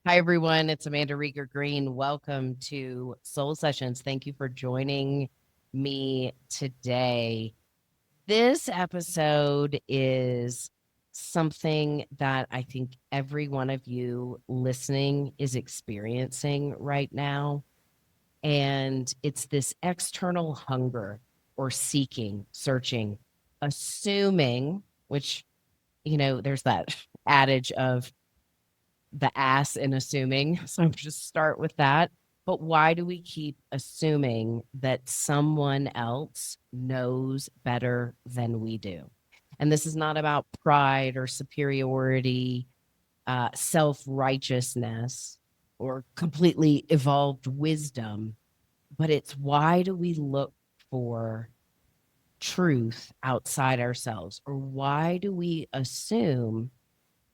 Hi, everyone. It's Amanda Rieger Green. Welcome to Soul Sessions. Thank you for joining me today. This episode is something that I think every one of you listening is experiencing right now. And it's this external hunger or seeking, searching, assuming, which, there's that adage of the ass in assuming. So I'm just start with that. But why do we keep assuming that someone else knows better than we do? And this is not about pride or superiority, self righteousness, or completely evolved wisdom, but it's why do we look for truth outside ourselves? Or why do we assume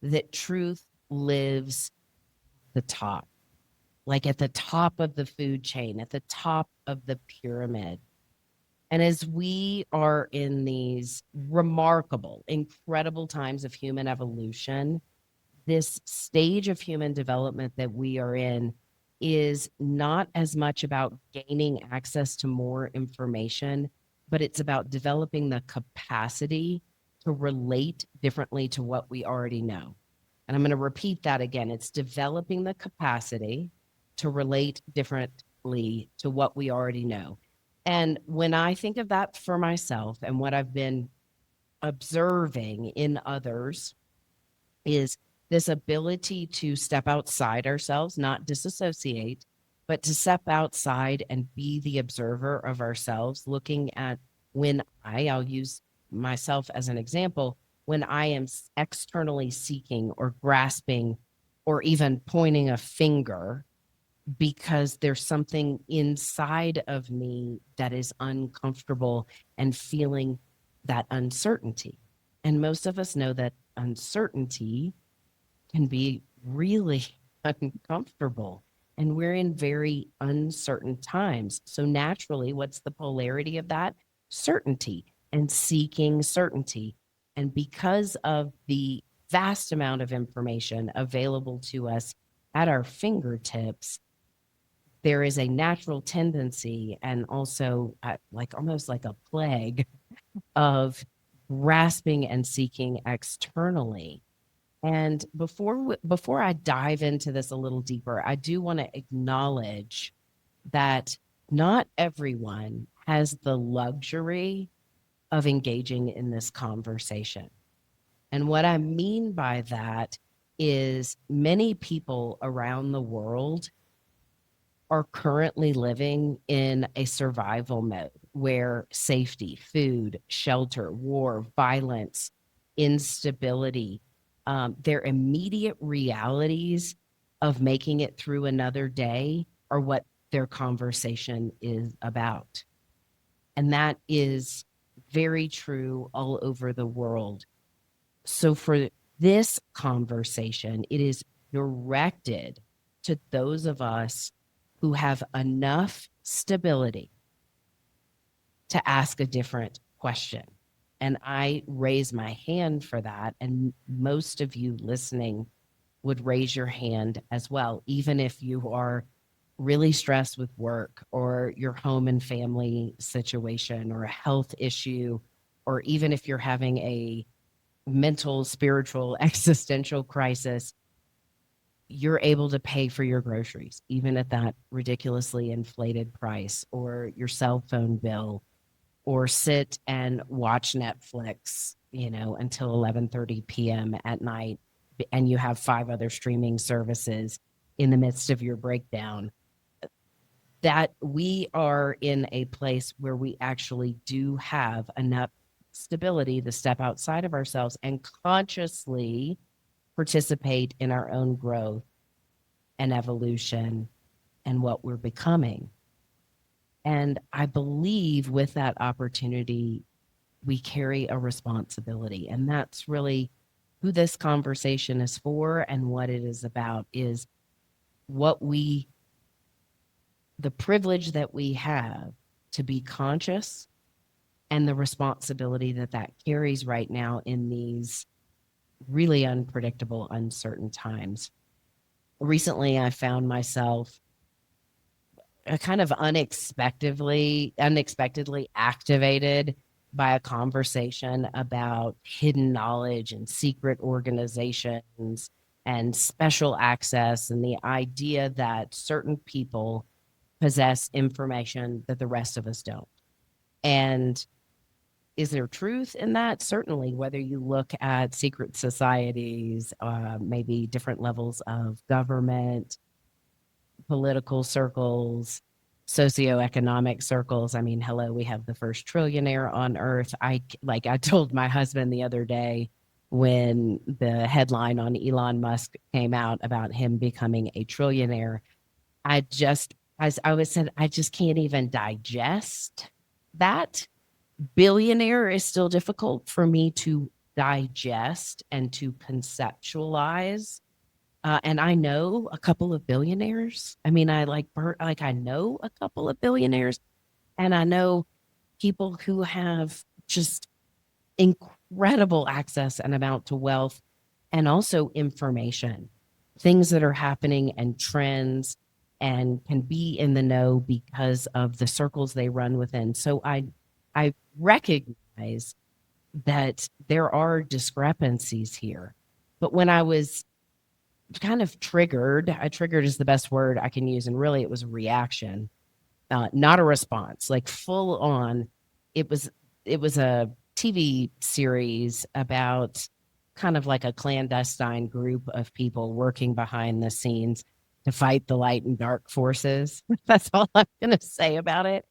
that truth lives the top, like at the top of the food chain, at the top of the pyramid? And as we are in these remarkable, incredible times of human evolution, this stage of human development that we are in is not as much about gaining access to more information, but it's about developing the capacity to relate differently to what we already know. And I'm going to repeat that again. It's developing the capacity to relate differently to what we already know. And when I think of that for myself and what I've been observing in others, is this ability to step outside ourselves, not disassociate, but to step outside and be the observer of ourselves, looking at when I'll use myself as an example, when I am externally seeking or grasping or even pointing a finger because there's something inside of me that is uncomfortable and feeling that uncertainty. And most of us know that uncertainty can be really uncomfortable. And we're in very uncertain times. So, naturally, what's the polarity of that? Certainty and seeking certainty. And because of the vast amount of information available to us at our fingertips, there is a natural tendency and also like almost like a plague of grasping and seeking externally. And before I dive into this a little deeper, I do want to acknowledge that not everyone has the luxury of engaging in this conversation. And what I mean by that is many people around the world are currently living in a survival mode where safety, food, shelter, war, violence, instability, their immediate realities of making it through another day are what their conversation is about. And that is very true all over the world. So for this conversation, it is directed to those of us who have enough stability to ask a different question. And I raise my hand for that. And most of you listening would raise your hand as well, even if you are really stressed with work or your home and family situation or a health issue, or even if you're having a mental, spiritual, existential crisis, you're able to pay for your groceries, even at that ridiculously inflated price, or your cell phone bill, or sit and watch Netflix, until 11:30 p.m. at night, and you have five other streaming services in the midst of your breakdown. That we are in a place where we actually do have enough stability to step outside of ourselves and consciously participate in our own growth and evolution and what we're becoming. And I believe with that opportunity, we carry a responsibility. And that's really who this conversation is for and what it is about is what the privilege that we have to be conscious and the responsibility that that carries right now in these really unpredictable, uncertain times. recently I found myself kind of unexpectedly activated by a conversation about hidden knowledge and secret organizations and special access, and the idea that certain people possess information that the rest of us don't. And is there truth in that? Certainly, whether you look at secret societies, maybe different levels of government, political circles, socioeconomic circles. I mean, hello, we have the first trillionaire on earth. I told my husband the other day when the headline on Elon Musk came out about him becoming a trillionaire, I just as I was said, I just can't even digest that. Billionaire is still difficult for me to digest and to conceptualize. And I know a couple of billionaires. I mean, I know a couple of billionaires, and I know people who have just incredible access and amount to wealth and also information, things that are happening and trends, and can be in the know because of the circles they run within. So I recognize that there are discrepancies here. But when I was kind of triggered is the best word I can use, and really it was a reaction, not a response, like full on. It was a TV series about kind of like a clandestine group of people working behind the scenes to fight the light and dark forces. That's all I'm going to say about it.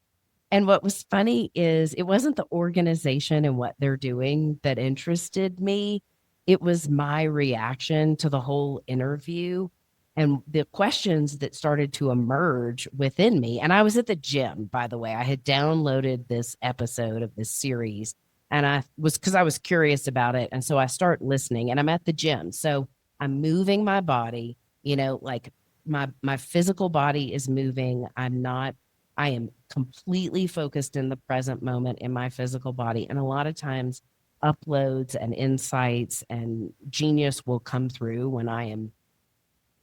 And what was funny is it wasn't the organization and what they're doing that interested me. It was my reaction to the whole interview and the questions that started to emerge within me. And I was at the gym, by the way. I had downloaded this episode of this series, and because I was curious about it. And so I start listening, and I'm at the gym. So I'm moving my body, like my physical body is moving. I am completely focused in the present moment in my physical body. And a lot of times, uploads and insights and genius will come through when I am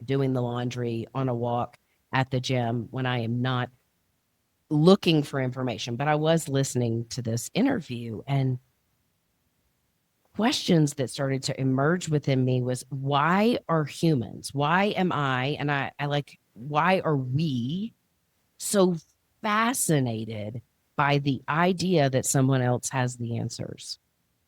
doing the laundry, on a walk, at the gym, when I am not looking for information. But I was listening to this interview, and questions that started to emerge within me was, why are humans, why am I, and I like, why are we so fascinated by the idea that someone else has the answers,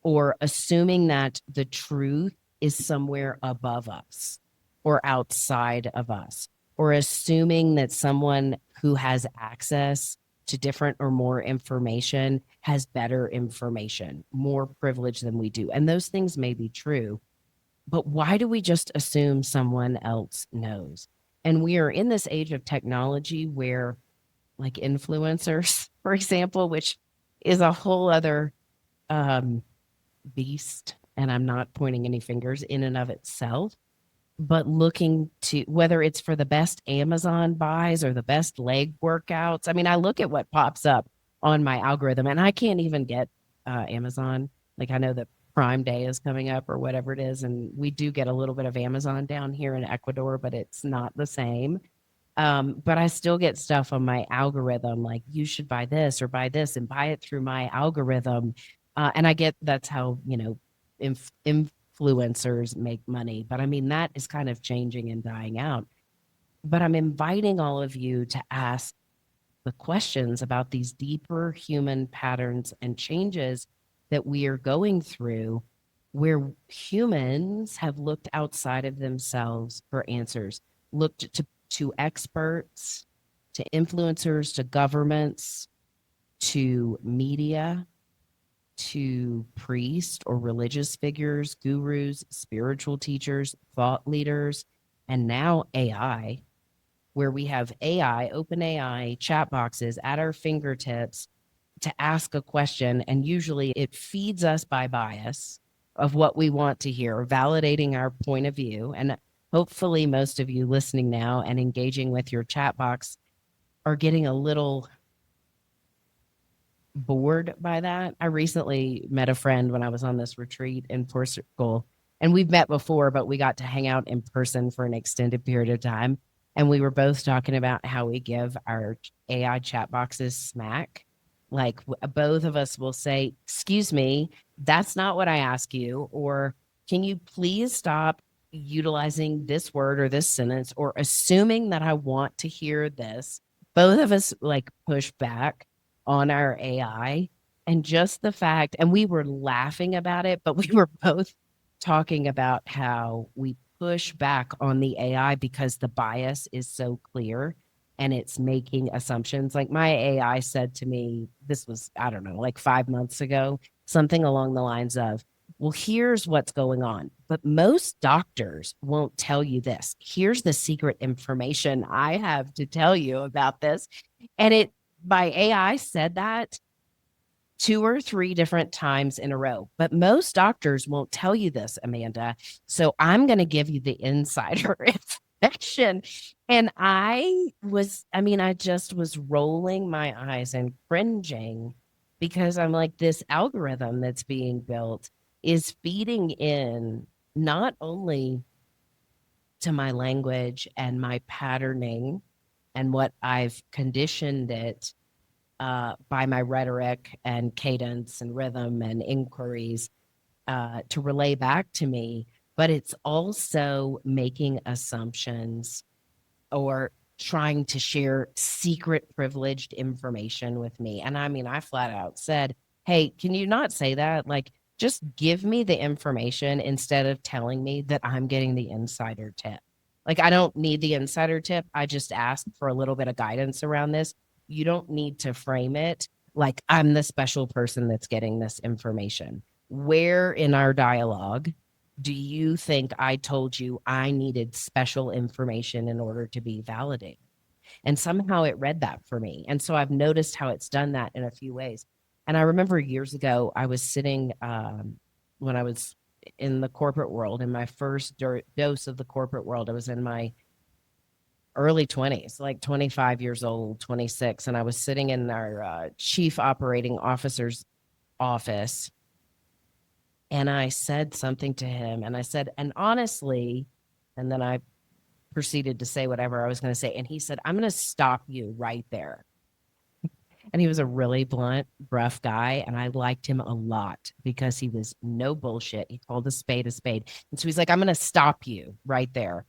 or assuming that the truth is somewhere above us or outside of us, or assuming that someone who has access to different or more information has better information, more privilege than we do. And those things may be true, but why do we just assume someone else knows? And we are in this age of technology where, like influencers, for example, which is a whole other beast. And I'm not pointing any fingers in and of itself, but looking to whether it's for the best Amazon buys or the best leg workouts. I mean, I look at what pops up on my algorithm, and I can't even get Amazon. Like, I know that Prime Day is coming up or whatever it is. And we do get a little bit of Amazon down here in Ecuador, but it's not the same. But I still get stuff on my algorithm, like, you should buy this or buy this, and buy it through my algorithm. And I get that's how, influencers make money. But I mean, that is kind of changing and dying out. But I'm inviting all of you to ask the questions about these deeper human patterns and changes that we are going through, where humans have looked outside of themselves for answers, looked to experts, to influencers, to governments, to media, to priests or religious figures, gurus, spiritual teachers, thought leaders, and now AI, where we have AI, open AI, chat boxes at our fingertips to ask a question. And usually it feeds us by bias of what we want to hear, validating our point of view. And hopefully, most of you listening now and engaging with your chat box are getting a little bored by that. I recently met a friend when I was on this retreat in Portugal, And we've met before, but we got to hang out in person for an extended period of time. And we were both talking about how we give our AI chat boxes smack. Like both of us will say, "Excuse me, that's not what I ask you," or "Can you please stop utilizing this word or this sentence or assuming that I want to hear this." Both of us like push back on our AI. And just the fact, and we were laughing about it, but we were both talking about how we push back on the AI because the bias is so clear and it's making assumptions. Like my AI said to me, this was, I don't know, like 5 months ago, something along the lines of, "Well, here's what's going on, but most doctors won't tell you this. Here's the secret information I have to tell you about this." And my AI said that 2 or 3 different times in a row. But most doctors won't tell you this, Amanda. So I'm going to give you the insider information. And I just was rolling my eyes and cringing because I'm like, this algorithm that's being built is feeding in not only to my language and my patterning and what I've conditioned it by my rhetoric and cadence and rhythm and inquiries to relay back to me, but it's also making assumptions or trying to share secret privileged information with me. And I mean, I flat out said, "Hey, can you not say that? Like, just give me the information instead of telling me that I'm getting the insider tip. Like, I don't need the insider tip. I just asked for a little bit of guidance around this. You don't need to frame it like I'm the special person that's getting this information. Where in our dialogue do you think I told you I needed special information in order to be validated?" And somehow it read that for me. And so I've noticed how it's done that in a few ways. And I remember years ago, I was sitting when I was in the corporate world, in my first dose of the corporate world. I was in my early 20s, like 25 years old, 26. And I was sitting in our chief operating officer's office. And I said something to him, and I said, "And honestly," and then I proceeded to say whatever I was going to say. And he said, "I'm going to stop you right there." And he was a really blunt, rough guy. And I liked him a lot because he was no bullshit. He called a spade a spade. And so he's like, "I'm going to stop you right there."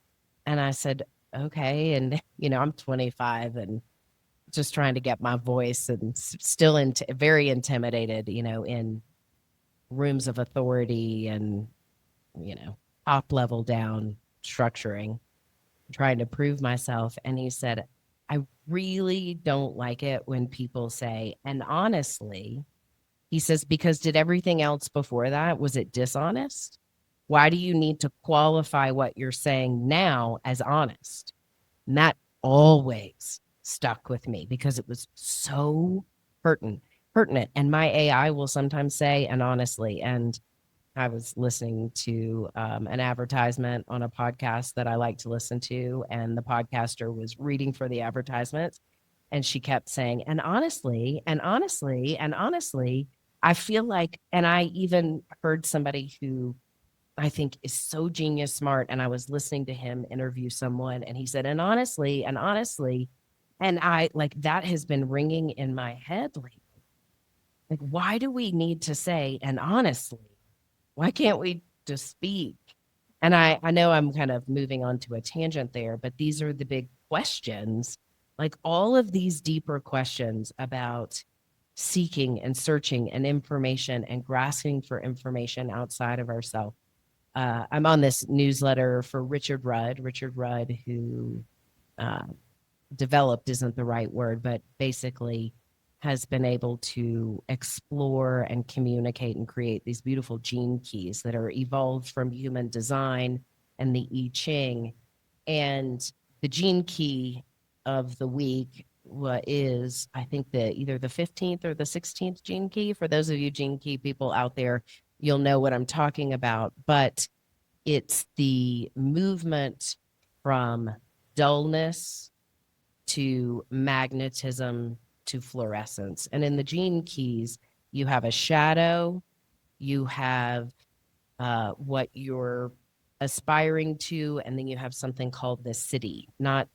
And I said, "Okay." And, I'm 25 and just trying to get my voice and still very intimidated, in rooms of authority and, top level down structuring, trying to prove myself. And he said, "I really don't like it when people say, and honestly," he says, "because did everything else before that, was it dishonest? Why do you need to qualify what you're saying now as honest?" And that always stuck with me because it was so pertinent. And my AI will sometimes say, "and honestly," and I was listening to an advertisement on a podcast that I like to listen to, and the podcaster was reading for the advertisement, and she kept saying, "And honestly, and honestly, and honestly," I feel like, and I even heard somebody who I think is so genius smart, and I was listening to him interview someone, and he said, "And honestly, and honestly," and I like that has been ringing in my head lately. Like, why do we need to say, "And honestly"? Why can't we just speak? And I know I'm kind of moving on to a tangent there, but these are the big questions, like all of these deeper questions about seeking and searching and information and grasping for information outside of ourselves. I'm on this newsletter for Richard Rudd, who uh, developed isn't the right word, but basically has been able to explore and communicate and create these beautiful gene keys that are evolved from human design and the I Ching. And the gene key of the week is, I think, either the 15th or the 16th gene key. For those of you gene key people out there, you'll know what I'm talking about. But it's the movement from dullness to magnetism to fluorescence. And in the gene keys, you have a shadow, you have what you're aspiring to, and then you have something called the city, not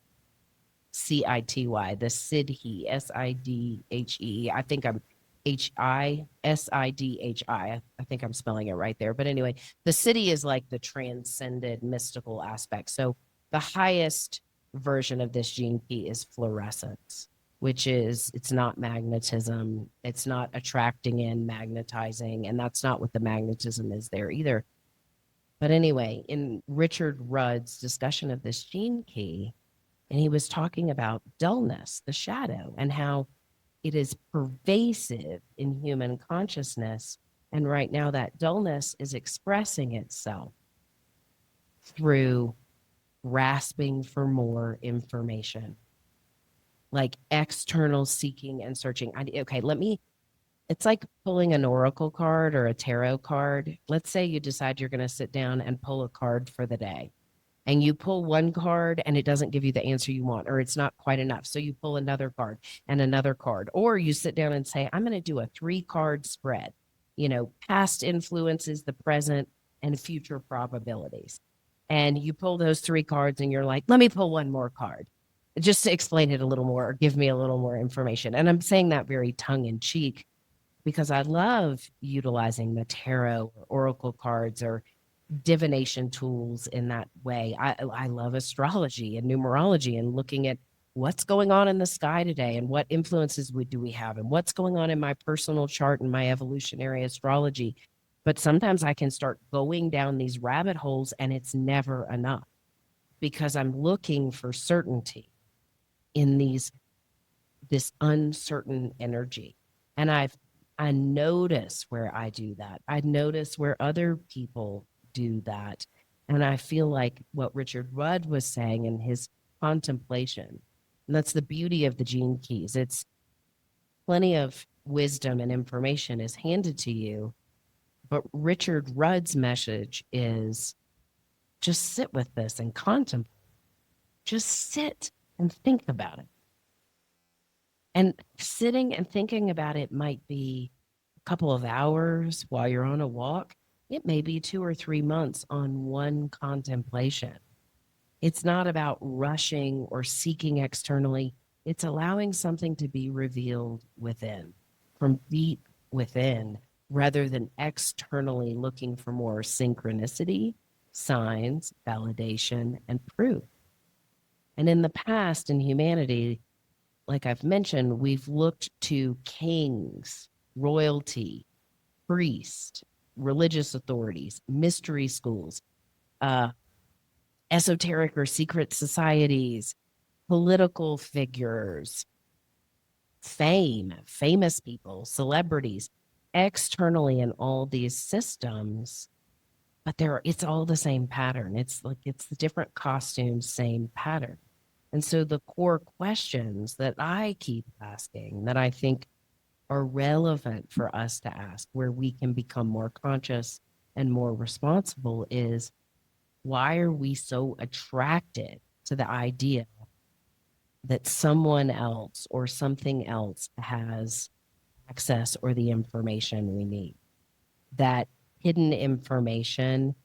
CITY, the Sidhe, SIDHE. I think I'm HISIDHI. I think I'm spelling it right there. But anyway, the city is like the transcended mystical aspect. So the highest version of this gene key is fluorescence, which is it's not magnetism, it's not attracting in, magnetizing, and that's not what the magnetism is there either. But anyway, in Richard Rudd's discussion of this gene key, and he was talking about dullness, the shadow, and how it is pervasive in human consciousness. And right now, that dullness is expressing itself through grasping for more information, like external seeking and searching. Okay, it's like pulling an oracle card or a tarot card. Let's say you decide you're going to sit down and pull a card for the day, and you pull one card and it doesn't give you the answer you want, or it's not quite enough. So you pull another card and another card, or you sit down and say, I'm going to do a 3-card spread, past influences, the present, and future probabilities. And you pull those 3 cards and you're like, let me pull one more card just to explain it a little more or give me a little more information. And I'm saying that very tongue in cheek because I love utilizing the tarot or oracle cards or divination tools in that way. I love astrology and numerology and looking at what's going on in the sky today and what influences do we have and what's going on in my personal chart and my evolutionary astrology. But sometimes I can start going down these rabbit holes and it's never enough because I'm looking for certainty in this uncertain energy. And I notice where I do that. I notice where other people do that. And I feel like what Richard Rudd was saying in his contemplation, and that's the beauty of the gene keys. It's plenty of wisdom and information is handed to you. But Richard Rudd's message is just sit with this and contemplate. Just sit and think about it. And sitting and thinking about it might be a couple of hours while you're on a walk. It may be 2 or 3 months on one contemplation. It's not about rushing or seeking externally. It's allowing something to be revealed within, from deep within, rather than externally looking for more synchronicity, signs, validation, and proof. And in the past, in humanity, like I've mentioned, we've looked to kings, royalty, priests, religious authorities, mystery schools, esoteric or secret societies, political figures, fame, famous people, celebrities, externally in all these systems. But it's all the same pattern. It's the different costumes, same pattern. And so the core questions that I keep asking that I think are relevant for us to ask, where we can become more conscious and more responsible, is why are we so attracted to the idea that someone else or something else has access or the information we need? That hidden information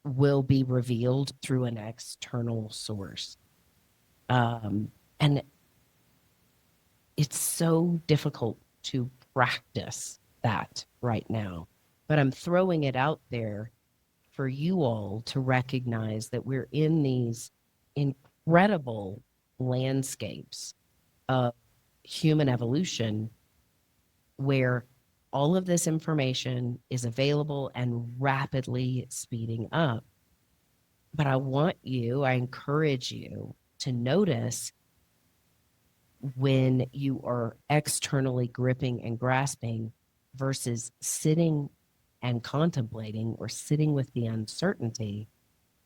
will be revealed through an external source. And it's so difficult to practice that right now. But I'm throwing it out there for you all to recognize that we're in these incredible landscapes of human evolution where all of this information is available and rapidly speeding up. But I encourage you to notice when you are externally gripping and grasping versus sitting and contemplating or sitting with the uncertainty,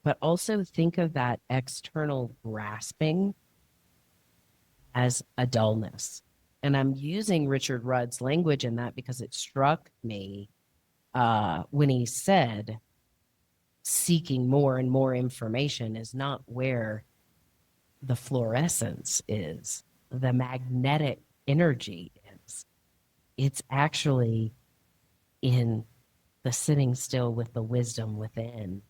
but also think of that external grasping as a dullness. And I'm using Richard Rudd's language in that because it struck me when he said seeking more and more information is not where the fluorescence is, the magnetic energy is. It's actually in the sitting still with the wisdom within,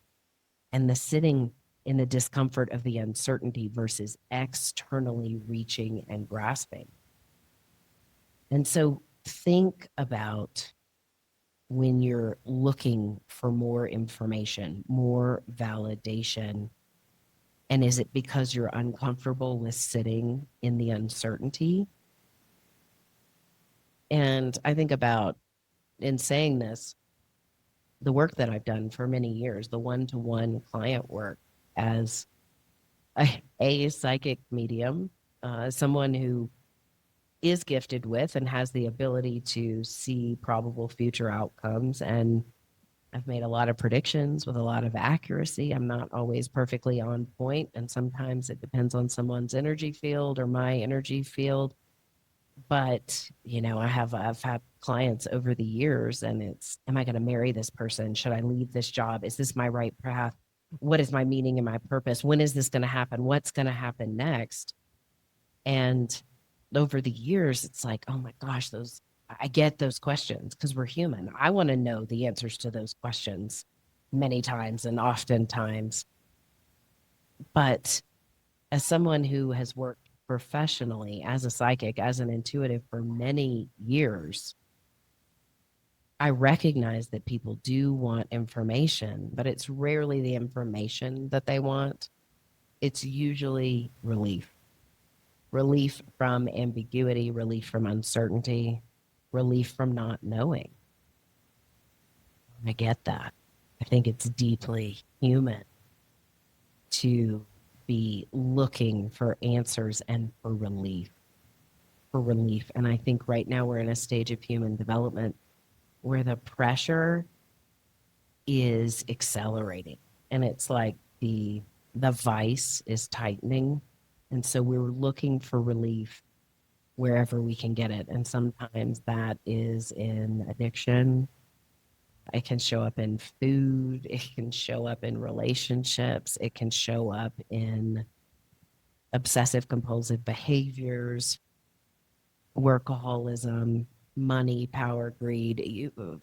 and the sitting in the discomfort of the uncertainty versus externally reaching and grasping. And so think about when you're looking for more information, more validation. And is it because you're uncomfortable with sitting in the uncertainty? And I think about, in saying this, the work that I've done for many years, the one-to-one client work as a psychic medium, someone who is gifted with and has the ability to see probable future outcomes. And I've made a lot of predictions with a lot of accuracy. I'm not always perfectly on point, and sometimes it depends on someone's energy field or my energy field. But, I've had clients over the years, and it's, am I going to marry this person? Should I leave this job? Is this my right path? What is my meaning and my purpose? When is this going to happen? What's going to happen next? And over the years, it's like, oh my gosh, I get those questions because we're human. I want to know the answers to those questions many times and oftentimes. But as someone who has worked professionally as a psychic, as an intuitive for many years, I recognize that people do want information, but it's rarely the information that they want. It's usually relief from ambiguity, relief from uncertainty, relief from not knowing. I get that. I think it's deeply human to be looking for answers and for relief. And I think right now we're in a stage of human development where the pressure is accelerating, and it's like the vice is tightening. And so we're looking for relief wherever we can get it. And sometimes that is in addiction. It can show up in food. It can show up in relationships. It can show up in obsessive compulsive behaviors, workaholism, money, power, greed.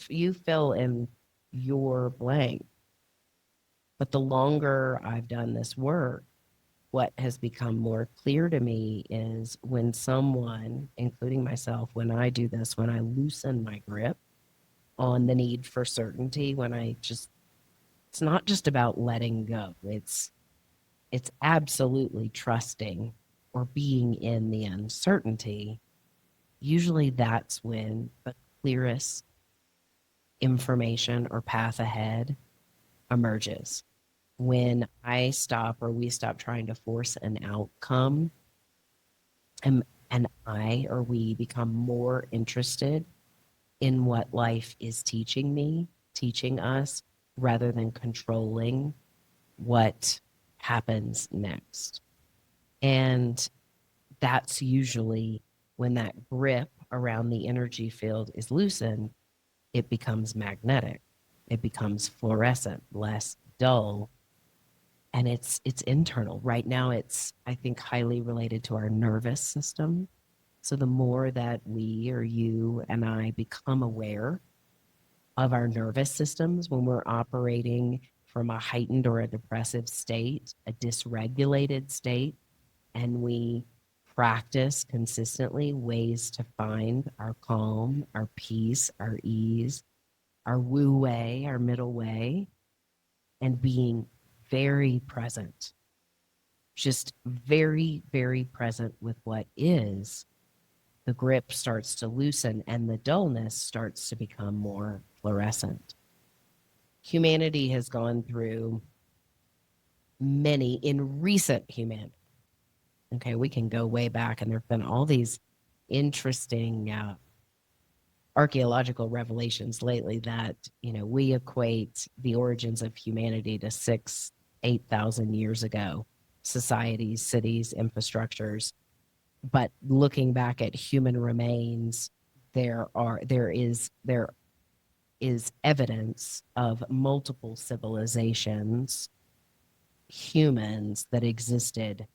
You fill in your blank. But the longer I've done this work, what has become more clear to me is when someone, including myself, when I do this, when I loosen my grip on the need for certainty, it's not just about letting go. It's absolutely trusting or being in the uncertainty. Usually that's when the clearest information or path ahead emerges. When I stop or we stop trying to force an outcome, and I or we become more interested in what life is teaching me, teaching us, rather than controlling what happens next. And that's usually when that grip around the energy field is loosened, it becomes magnetic. It becomes fluorescent, less dull. And it's internal. Right now, it's, I think, highly related to our nervous system. So the more that we or you and I become aware of our nervous systems when we're operating from a heightened or a depressive state, a dysregulated state, and we practice consistently ways to find our calm, our peace, our ease, our wu way, our middle way, and being very present, just very, very present with what is, the grip starts to loosen and the dullness starts to become more fluorescent. Humanity has gone through many in recent humanity. Okay, we can go way back, and there have been all these interesting archaeological revelations lately that, we equate the origins of humanity to 8,000 years ago, societies, cities, infrastructures. But looking back at human remains, there is evidence of multiple civilizations, humans that existed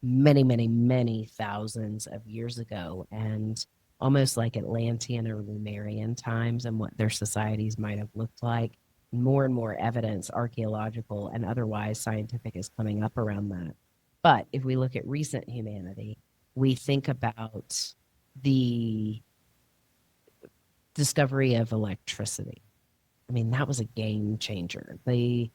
many, many, many thousands of years ago. And almost like Atlantean or Lemurian times and what their societies might have looked like. More and more evidence, archaeological and otherwise scientific, is coming up around that. But if we look at recent humanity, we think about the discovery of electricity. I mean, that was a game changer. The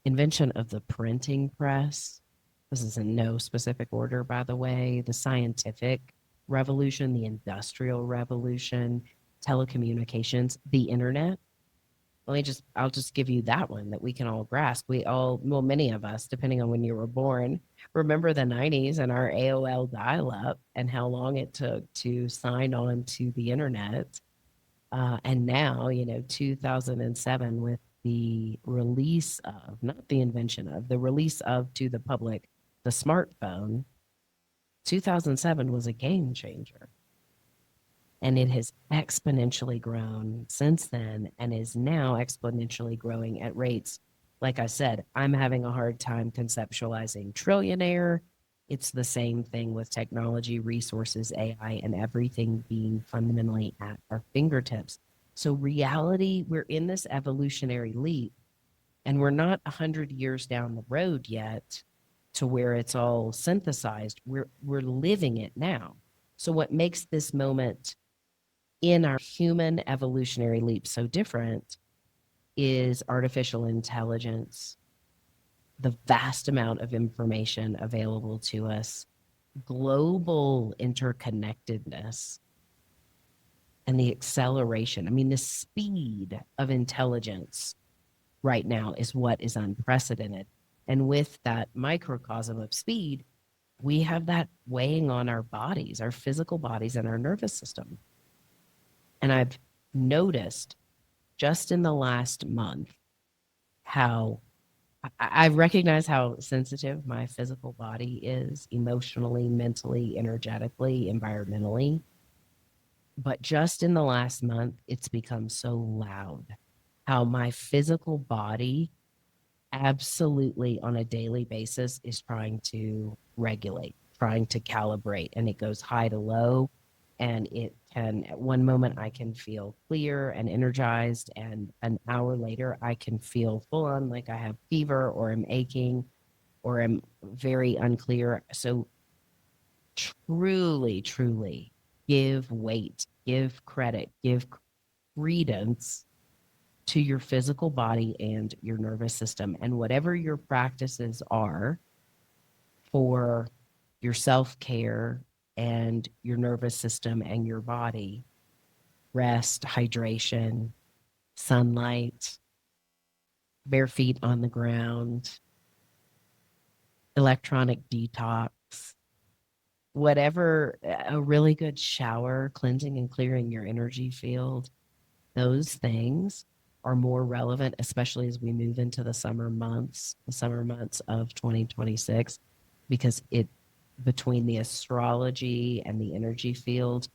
invention of the printing press, this is in no specific order, by the way, the scientific revolution, the industrial revolution, telecommunications, the internet. I'll just give you that one that we can all grasp. We all, well, many of us, depending on when you were born, remember the 90s and our AOL dial up and how long it took to sign on to the internet. And now, 2007, with the release of, not the invention of, the release of to the public, the smartphone, 2007 was a game changer. And it has exponentially grown since then and is now exponentially growing at rates. Like I said, I'm having a hard time conceptualizing trillionaire. It's the same thing with technology, resources, AI, and everything being fundamentally at our fingertips. So, reality, we're in this evolutionary leap, and we're not 100 years down the road yet to where it's all synthesized. We're living it now. So, what makes this moment in our human evolutionary leap so different is artificial intelligence, the vast amount of information available to us, global interconnectedness, and the acceleration. I mean, the speed of intelligence right now is what is unprecedented. And with that microcosm of speed, we have that weighing on our bodies, our physical bodies, and our nervous system. And I've noticed just in the last month how I've recognized how sensitive my physical body is emotionally, mentally, energetically, environmentally. But just in the last month, it's become so loud how my physical body absolutely on a daily basis is trying to regulate, trying to calibrate, and it goes high to low. And it can, at one moment, I can feel clear and energized, and an hour later, I can feel full on like I have fever or I'm aching or I'm very unclear. So, truly, truly give weight, give credit, give credence to your physical body and your nervous system. And whatever your practices are for your self care and your nervous system and your body, rest, hydration, sunlight, bare feet on the ground, electronic detox, whatever, a really good shower, cleansing and clearing your energy field, those things are more relevant, especially as we move into the summer months of 2026, because it, between the astrology and the energy field,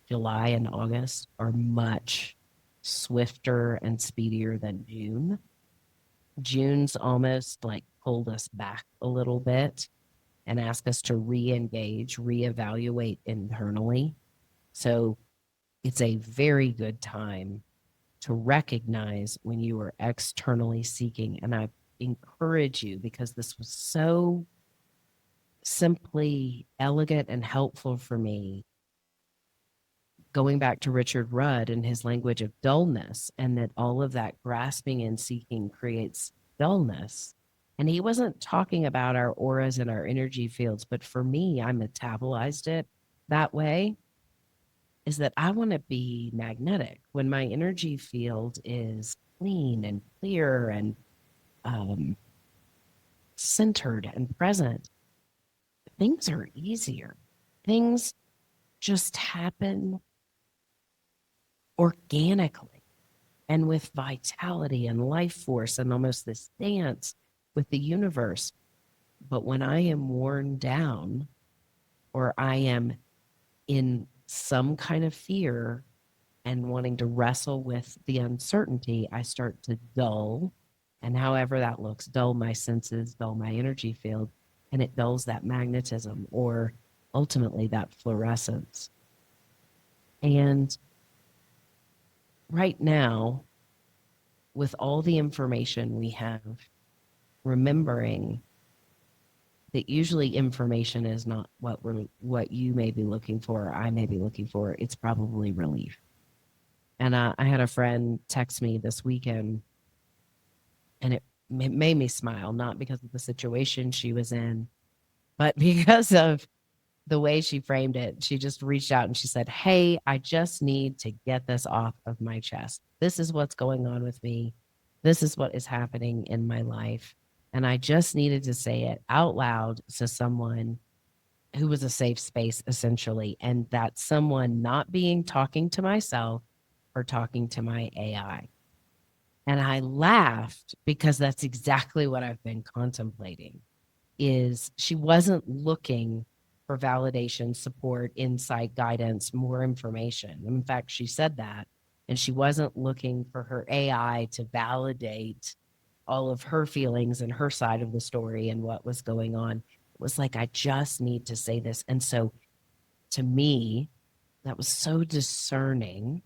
July and August are much swifter and speedier than June. June's almost like pulled us back a little bit and asked us to re-engage, reevaluate internally. So it's a very good time to recognize when you are externally seeking. And I encourage you, because this was so simply elegant and helpful for me, going back to Richard Rudd and his language of dullness, and that all of that grasping and seeking creates dullness. And he wasn't talking about our auras and our energy fields, but for me, I metabolized it that way, is that I want to be magnetic. When my energy field is clean and clear and centered and present, things are easier. Things just happen organically and with vitality and life force and almost this dance with the universe. But when I am worn down or I am in some kind of fear and wanting to wrestle with the uncertainty, I start to dull. And however that looks, dull my senses, dull my energy field, and it dulls that magnetism or ultimately that fluorescence. And right now, with all the information we have, remembering that usually information is not what you may be looking for, or I may be looking for. It's probably relief. And I had a friend text me this weekend, and it made me smile, not because of the situation she was in, but because of the way she framed it. She just reached out and she said, "Hey, I just need to get this off of my chest. This is what's going on with me. This is what is happening in my life. And I just needed to say it out loud to someone who was a safe space, essentially. And that someone not being talking to myself or talking to my AI." And I laughed because that's exactly what I've been contemplating. Is she wasn't looking for validation, support, insight, guidance, more information. In fact, she said that. And she wasn't looking for her AI to validate all of her feelings and her side of the story and what was going on. It was like, I just need to say this. And so to me, that was so discerning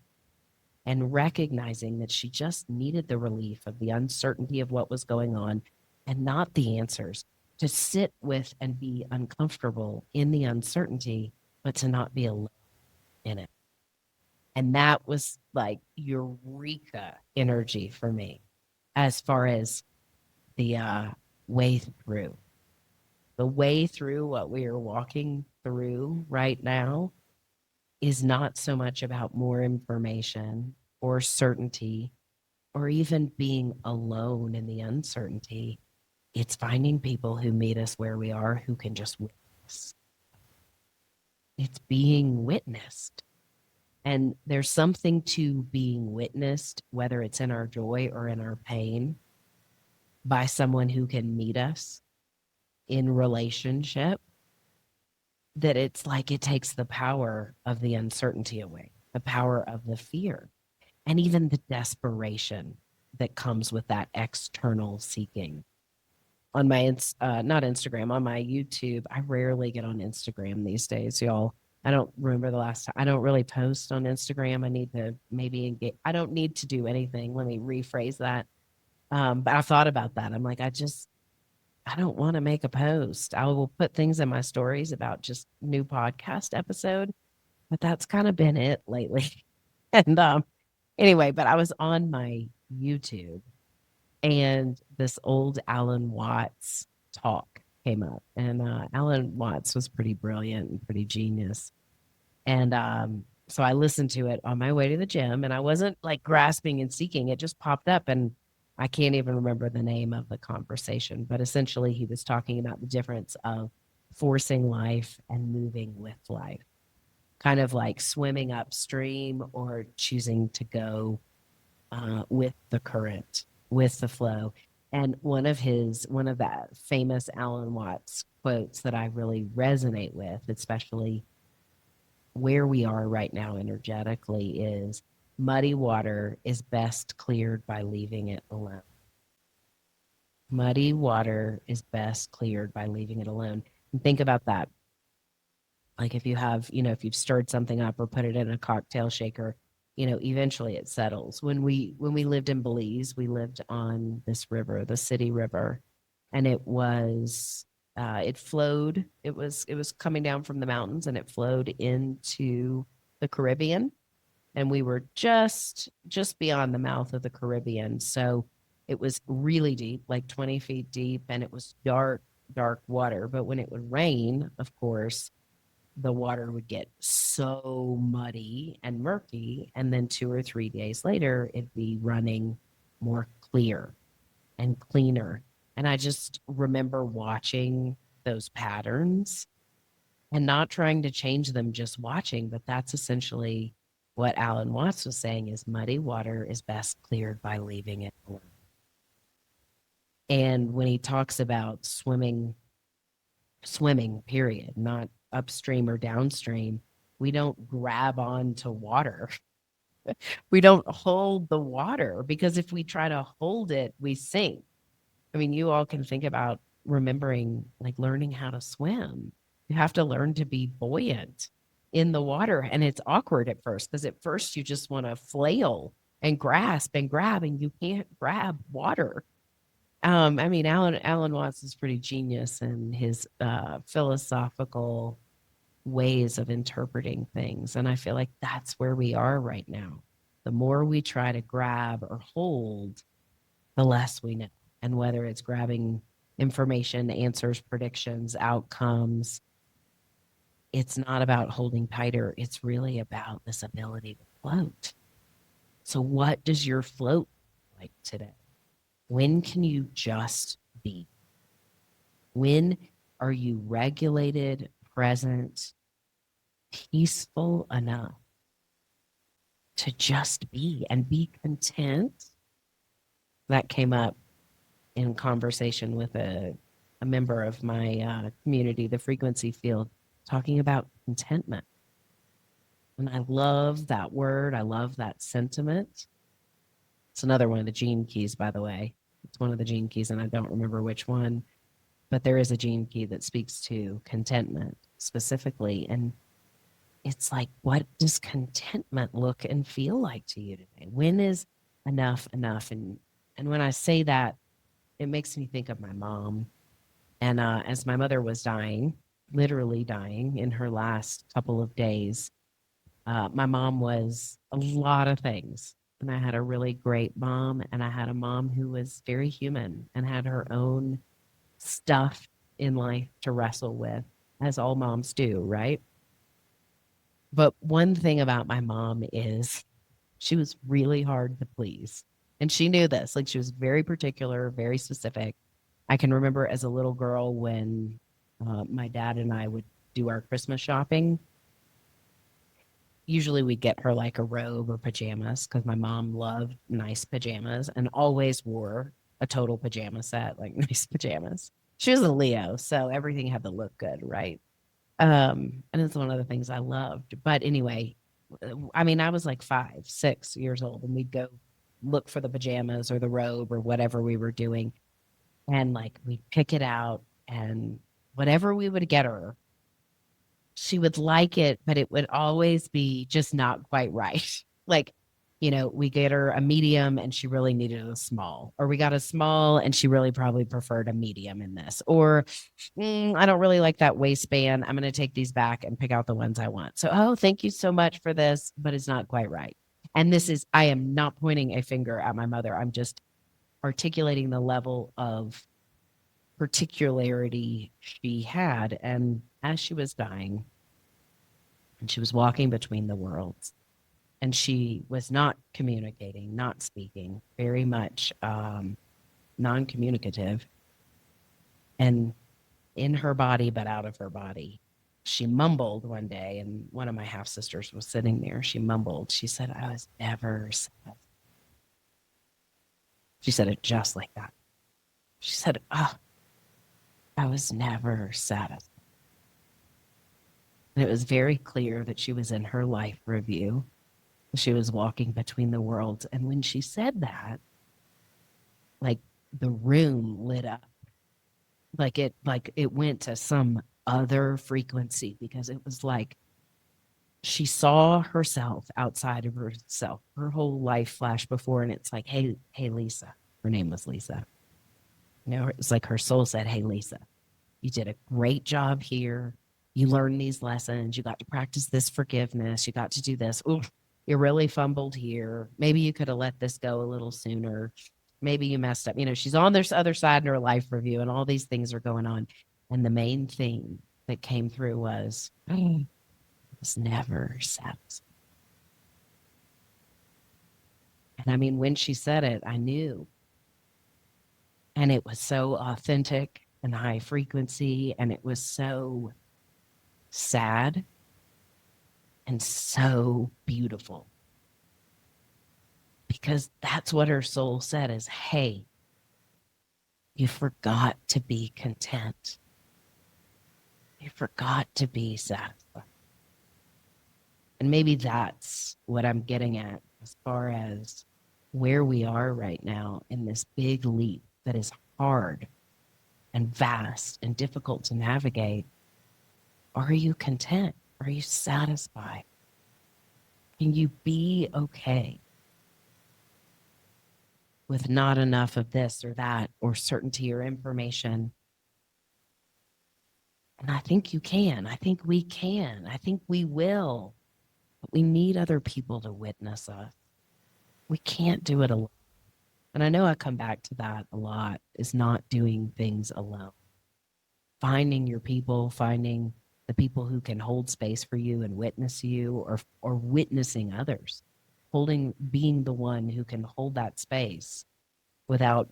and recognizing that she just needed the relief of the uncertainty of what was going on and not the answers, to sit with and be uncomfortable in the uncertainty, but to not be alone in it. And that was like eureka energy for me as far as the way through. The way through what we are walking through right now is not so much about more information or certainty or even being alone in the uncertainty. It's finding people who meet us where we are, who can just witness. It's being witnessed. And there's something to being witnessed, whether it's in our joy or in our pain, by someone who can meet us in relationship, that it's like it takes the power of the uncertainty away, the power of the fear, and even the desperation that comes with that external seeking. On my not Instagram, on my YouTube. I rarely get on Instagram these days, y'all. I don't remember the last time. I don't really post on Instagram. I need to maybe engage. I don't need to do anything. Let me rephrase that. But I thought about that. I'm like, I don't want to make a post. I will put things in my stories about just new podcast episode, but that's kind of been it lately. And anyway, but I was on my YouTube and this old Alan Watts talk came up, and Alan Watts was pretty brilliant and pretty genius. And so I listened to it on my way to the gym, and I wasn't like grasping and seeking. It just popped up, and I can't even remember the name of the conversation, but essentially he was talking about the difference of forcing life and moving with life, kind of like swimming upstream or choosing to go with the current, with the flow. And one of that famous Alan Watts quotes that I really resonate with, especially where we are right now energetically, is muddy water is best cleared by leaving it alone. Muddy water is best cleared by leaving it alone. And think about that. Like if you have, if you've stirred something up or put it in a cocktail shaker, eventually it settles. When we lived in Belize, we lived on this river, the City River, and it flowed. It was coming down from the mountains, and it flowed into the Caribbean, and we were just beyond the mouth of the Caribbean. So it was really deep, like 20 feet deep, and it was dark water. But when it would rain, of course, the water would get so muddy and murky. And then 2 or 3 days later, it'd be running more clear and cleaner. And I just remember watching those patterns and not trying to change them, just watching. But that's essentially what Alan Watts was saying, is muddy water is best cleared by leaving it alone. And when he talks about swimming, period, not upstream or downstream, we don't grab on to water. We don't hold the water, because if we try to hold it, we sink. I mean, you all can think about remembering, like learning how to swim. You have to learn to be buoyant. in the water. And it's awkward at first because at first you just want to flail and grasp and grab, and you can't grab water. I mean, Alan Watts is pretty genius in his philosophical ways of interpreting things. And I feel like that's where we are right now. The more we try to grab or hold, the less we know. And whether it's grabbing information, answers, predictions, outcomes, it's not about holding tighter. It's really about this ability to float. So, what does your float look like today? When can you just be? When are you regulated, present, peaceful enough to just be and be content? That came up in conversation with a member of my community, the frequency field, talking about contentment. And I love that word. I love that sentiment. It's another one of the gene keys, by the way. It's one of the gene keys, and I don't remember which one, but there is a gene key that speaks to contentment specifically. And it's like, what does contentment look and feel like to you today? When is enough enough? And when I say that, it makes me think of my mom. And as my mother was dying, literally dying in her last couple of days, my mom was a lot of things. And I had a really great mom, and I had a mom who was very human and had her own stuff in life to wrestle with, as all moms do, right? But one thing about my mom is she was really hard to please. And she knew this. Like, she was very particular, very specific. I can remember as a little girl when my dad and I would do our Christmas shopping. Usually we'd get her like a robe or pajamas because my mom loved nice pajamas and always wore a total pajama set, like nice pajamas. She was a Leo, so everything had to look good, right? And it's one of the things I loved. But anyway, I mean, I was like 5, 6 years old, and we'd go look for the pajamas or the robe or whatever we were doing. And like we'd pick it out, and whatever we would get her, she would like it, but it would always be just not quite right. Like, we get her a medium and she really needed a small, or we got a small and she really probably preferred a medium in this, or I don't really like that waistband. I'm going to take these back and pick out the ones I want. So, oh, thank you so much for this, but it's not quite right. And I am not pointing a finger at my mother. I'm just articulating the level of particularity she had. And as she was dying, and she was walking between the worlds, and she was not communicating, not speaking, very much non-communicative, and in her body but out of her body. She mumbled one day, and one of my half sisters was sitting there. She mumbled. She said, "I was never sad." She said it just like that. She said, "Oh, I was never satisfied." And it was very clear that she was in her life review. She was walking between the worlds. And when she said that, like the room lit up. Like it went to some other frequency, because it was like she saw herself outside of herself. Her whole life flashed before, and it's like, hey, Lisa. Her name was Lisa. It's like her soul said, "Hey, Lisa, you did a great job here. You learned these lessons. You got to practice this forgiveness. You got to do this. Ooh, you really fumbled here. Maybe you could have let this go a little sooner. Maybe you messed up." She's on this other side in her life review, and all these things are going on. And the main thing that came through was, "I was never satisfied." And I mean, when she said it, I knew. And it was so authentic and high frequency, and it was so sad and so beautiful, because that's what her soul said is, "Hey, you forgot to be content. You forgot to be satisfied." And maybe that's what I'm getting at as far as where we are right now in this big leap that is hard and vast and difficult to navigate. Are you content? Are you satisfied? Can you be okay with not enough of this or that or certainty or information? And I think you can. I think we can. I think we will. But we need other people to witness us. We can't do it alone. And I know I come back to that a lot, is not doing things alone. Finding your people, finding the people who can hold space for you and witness you, or witnessing others. Being the one who can hold that space without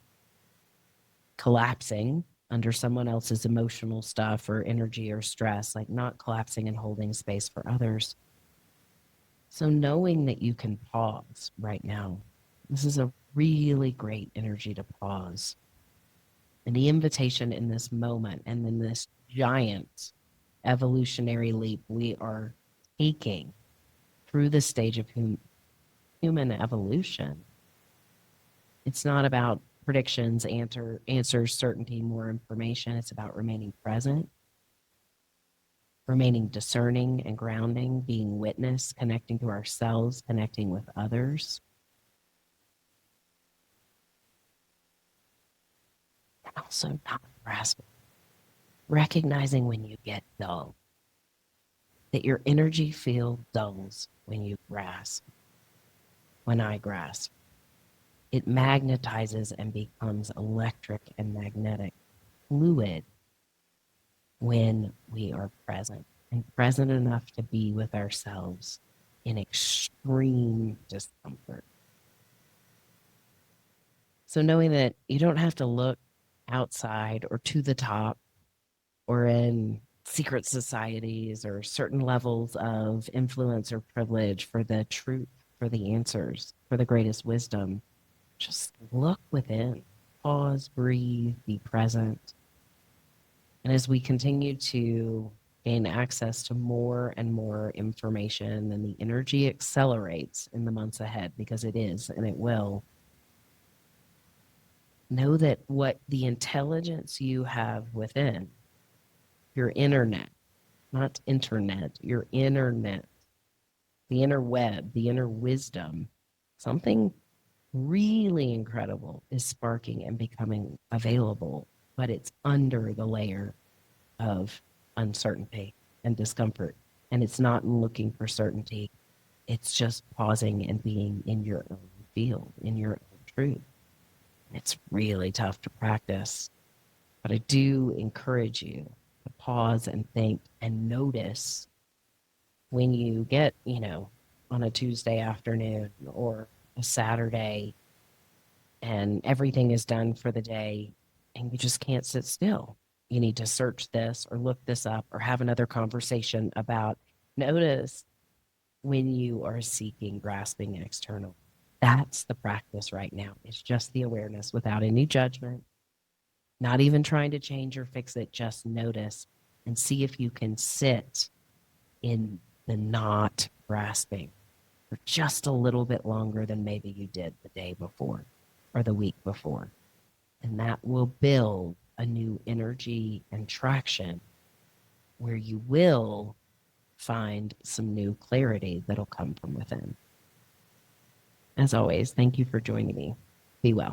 collapsing under someone else's emotional stuff or energy or stress, like not collapsing and holding space for others. So knowing that you can pause right now, this is a really great energy to pause. And the invitation in this moment and in this giant evolutionary leap we are taking through the stage of human evolution, it's not about predictions, answers, certainty, more information. It's about remaining present, remaining discerning and grounding, being witness, connecting to ourselves, connecting with others, and also not grasping, recognizing when you get dull, that your energy field dulls when you grasp. When I grasp, it magnetizes and becomes electric and magnetic, fluid when we are present and present enough to be with ourselves in extreme discomfort. So knowing that you don't have to look outside or to the top or in secret societies or certain levels of influence or privilege for the truth, for the answers, for the greatest wisdom. Just look within, pause, breathe, be present. And as we continue to gain access to more and more information, and the energy accelerates in the months ahead, because it is and it will, know that what the intelligence you have within, your internet, not internet, your internet, the inner web, the inner wisdom, something really incredible is sparking and becoming available, but it's under the layer of uncertainty and discomfort. And it's not looking for certainty. It's just pausing and being in your own field, in your own truth. It's really tough to practice, but I do encourage you to pause and think and notice when you get, on a Tuesday afternoon or a Saturday and everything is done for the day and you just can't sit still. You need to search this or look this up or have another conversation about. Notice when you are seeking, grasping external. That's the practice right now. It's just the awareness without any judgment, not even trying to change or fix it. Just notice and see if you can sit in the not grasping for just a little bit longer than maybe you did the day before or the week before. And that will build a new energy and traction where you will find some new clarity that'll come from within. As always, thank you for joining me. Be well.